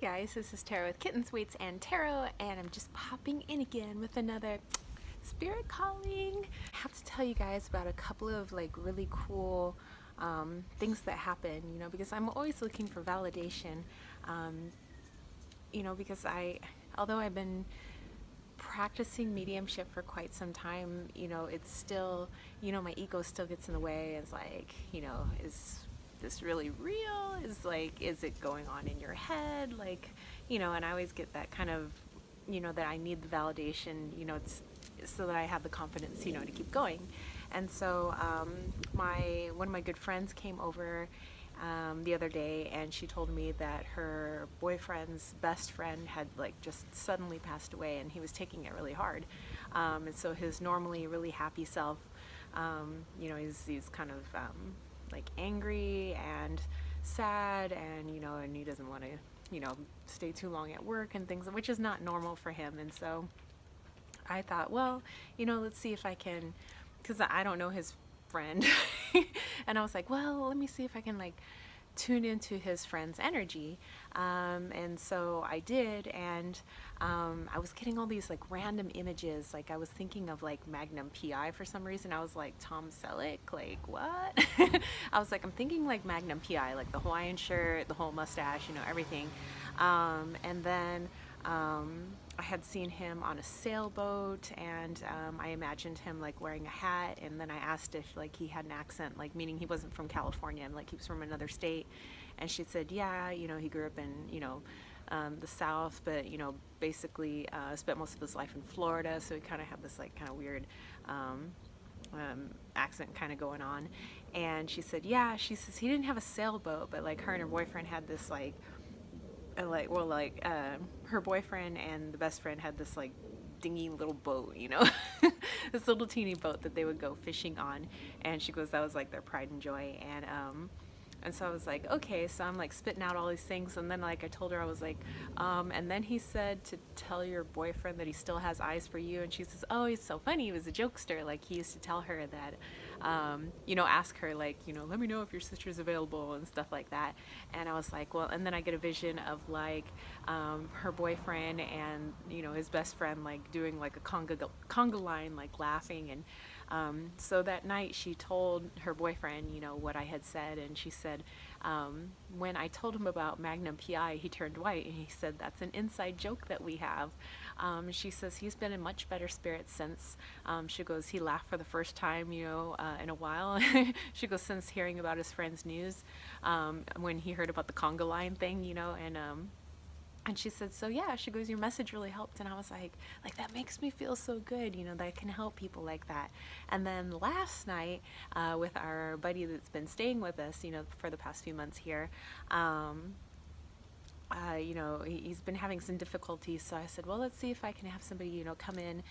guys, this is Tarot with Kittens, Weights, and Tarot, and I'm just popping in again with another spirit calling. I have to tell you guys about a couple of like really cool things that happen, because I'm always looking for validation, because although I've been practicing mediumship for quite some time, it's still, my ego still gets in the way. It's like, is this really real? Is it going on in your head? And I always get that kind of, that I need the validation, it's so that I have the confidence, to keep going. And so one of my good friends came over the other day, and she told me that her boyfriend's best friend had just suddenly passed away, and he was taking it really hard. And so his normally really happy self, he's kind of angry and sad, and and he doesn't want to stay too long at work and things, which is not normal for him. And so I thought, well, let's see if I can, because I don't know his friend. And I was like, well, let me see if I can tune into his friend's energy. And so I did, and I was getting all these random images. I was thinking of Magnum PI for some reason. I was like, Tom Selleck, what? I was like, I'm thinking Magnum PI, the Hawaiian shirt, the whole mustache, everything. And then I had seen him on a sailboat, and I imagined him wearing a hat, and then I asked if he had an accent, meaning he wasn't from California, and he was from another state. And she said, yeah, he grew up in the South, but basically spent most of his life in Florida, so he kind of had this kind of weird accent kind of going on. And she said, yeah, she says he didn't have a sailboat, but her and her boyfriend had this her boyfriend and the best friend had this dingy little boat, this little teeny boat that they would go fishing on. And she goes, that was their pride and joy. And so I was like, okay. So I'm spitting out all these things, and then I told her, I was like, and then he said to tell your boyfriend that he still has eyes for you. And she says, oh, he's so funny, he was a jokester. He used to tell her that, ask her let me know if your sister's available and stuff like that. And I was like, well, and then I get a vision of her boyfriend and his best friend doing a conga line, laughing. And so that night she told her boyfriend, what I had said, and she said, when I told him about Magnum PI, he turned white, and he said, that's an inside joke that we have. She says he's been in much better spirits since. She goes, he laughed for the first time, in a while. She goes, since hearing about his friend's news, when he heard about the conga line thing, and she said, so yeah, she goes, your message really helped. And I was like, that makes me feel so good, that I can help people like that. And then last night, with our buddy that's been staying with us, for the past few months here, he's been having some difficulties. So I said, well, let's see if I can have somebody, come in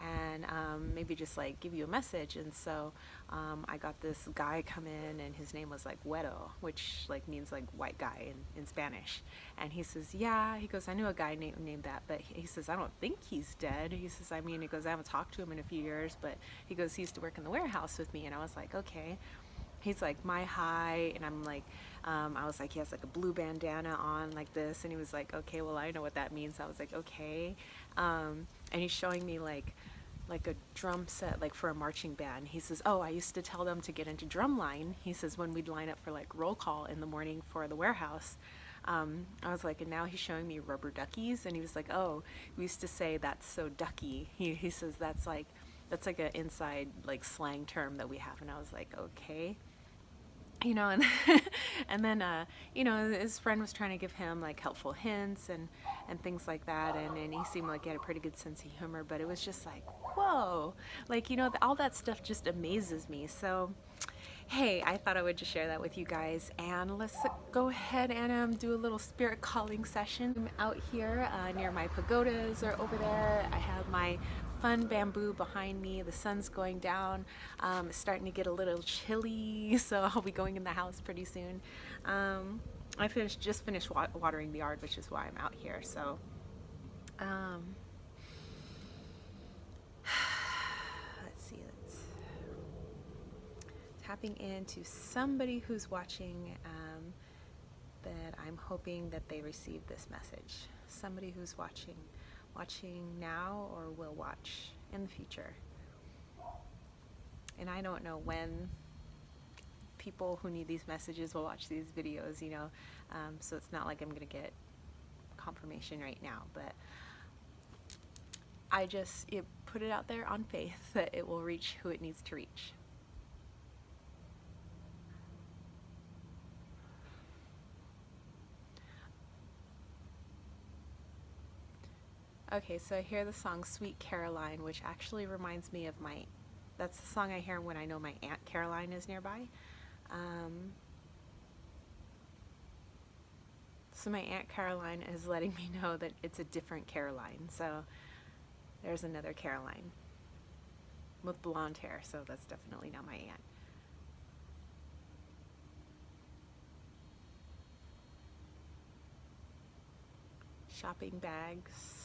and maybe just give you a message. And so I got this guy come in, and his name was Güero, which means white guy in Spanish. And he says, yeah, he goes, I knew a guy named that, but he says, I don't think he's dead. He says, he goes, I haven't talked to him in a few years, but he goes, he used to work in the warehouse with me. And I was like, okay. He's my high, and I'm I was he has a blue bandana on this, and he was okay, well, I know what that means. I was okay. And he's showing me a drum set for a marching band. He says, oh, I used to tell them to get into drumline. He says, when we'd line up for roll call in the morning for the warehouse. I was and now he's showing me rubber duckies, and he was oh, we used to say that's so ducky. He says that's an inside slang term that we have. And I was okay. And and then his friend was trying to give him helpful hints and things like that, and he seemed he had a pretty good sense of humor, but it was just whoa, all that stuff just amazes me. So hey, I thought I would just share that with you guys, and let's go ahead and do a little spirit calling session. I'm out here near my pagodas, or over there I have my fun bamboo behind me. The sun's going down. It's starting to get a little chilly, so I'll be going in the house pretty soon. I just finished watering the yard, which is why I'm out here. So let's see, tapping into somebody who's watching that I'm hoping that they receive this message. Somebody who's watching now or will watch in the future. And I don't know when people who need these messages will watch these videos, so it's not like I'm going to get confirmation right now, but I just put it out there on faith that it will reach who it needs to reach. Okay, so I hear the song Sweet Caroline, which actually reminds me of that's the song I hear when I know my Aunt Caroline is nearby. So my Aunt Caroline is letting me know that it's a different Caroline. So there's another Caroline with blonde hair, so that's definitely not my aunt. Shopping bags.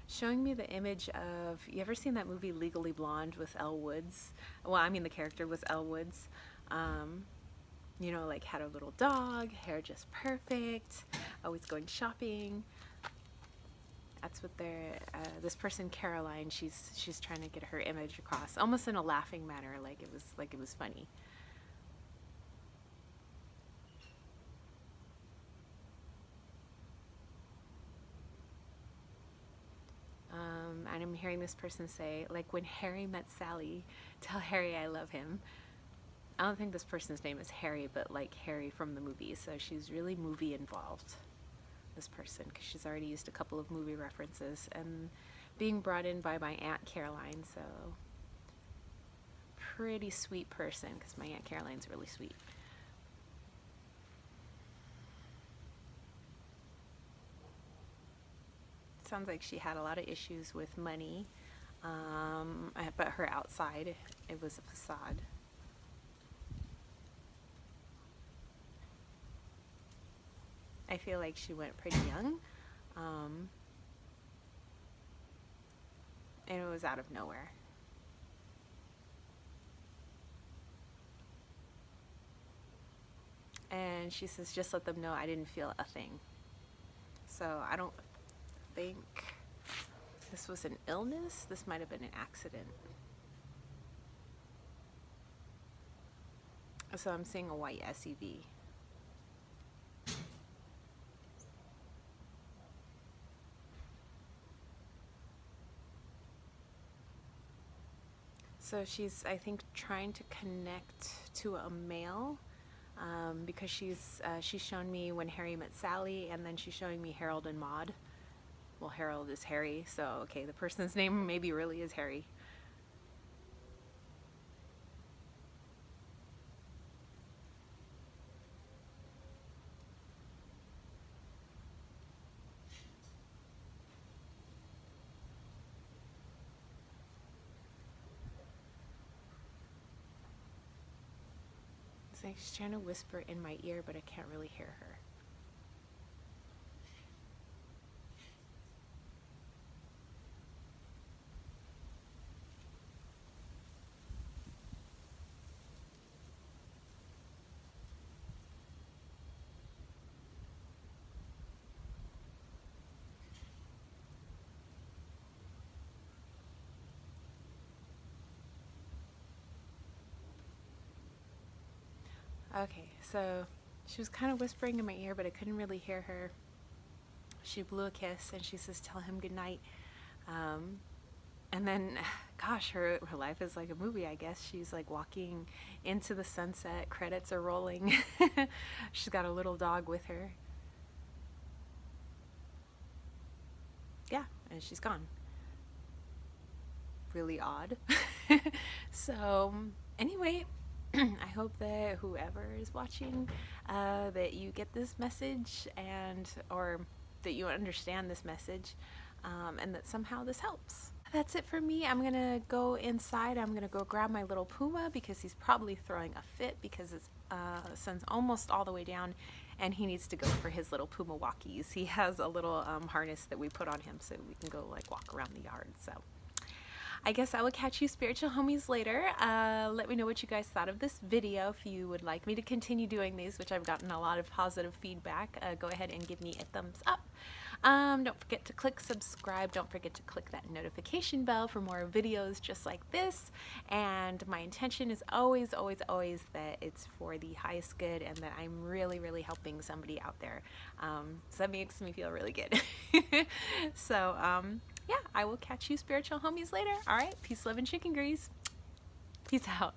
Showing me the image of, you ever seen that movie Legally Blonde with Elle Woods? Well, I mean the character was Elle Woods. Like had a little dog, hair just perfect, always going shopping. That's what this person Caroline, she's trying to get her image across, almost in a laughing manner, like it was funny. And I'm hearing this person say, like, when Harry met Sally, tell Harry I love him. I don't think this person's name is Harry, but like Harry from the movie. So she's really movie involved, this person, because she's already used a couple of movie references and being brought in by my Aunt Caroline. So pretty sweet person, because my Aunt Caroline's really sweet. Sounds like she had a lot of issues with money, but her outside, it was a facade. I feel like she went pretty young, and it was out of nowhere. And she says, just let them know I didn't feel a thing. So I don't think this was an illness. This might have been an accident. So I'm seeing a white SUV. So she's, I think, trying to connect to a male, because she's shown me when Harry met Sally, and then she's showing me Harold and Maude. Well, Harold is Harry, so okay, the person's name maybe really is Harry. It's like she's trying to whisper in my ear, but I can't really hear her. Okay, so she was kind of whispering in my ear, but I couldn't really hear her. She blew a kiss and she says, tell him goodnight. And then, gosh, her life is like a movie, I guess. She's like walking into the sunset, credits are rolling. She's got a little dog with her. Yeah, and she's gone. Really odd. So, anyway, I hope that whoever is watching, that you get this message, or that you understand this message, and that somehow this helps. That's it for me. I'm gonna go inside. I'm gonna go grab my little Puma because he's probably throwing a fit because the sun's almost all the way down and he needs to go for his little Puma walkies. He has a little harness that we put on him so we can go like walk around the yard. So I guess I will catch you spiritual homies later. Let me know what you guys thought of this video. If you would like me to continue doing these, which I've gotten a lot of positive feedback, go ahead and give me a thumbs up. Don't forget to click subscribe. Don't forget to click that notification bell for more videos just like this. And my intention is always, always, always that it's for the highest good and that I'm really, really helping somebody out there. So that makes me feel really good. So, yeah, I will catch you spiritual homies later. All right, peace, love, and chicken grease. Peace out.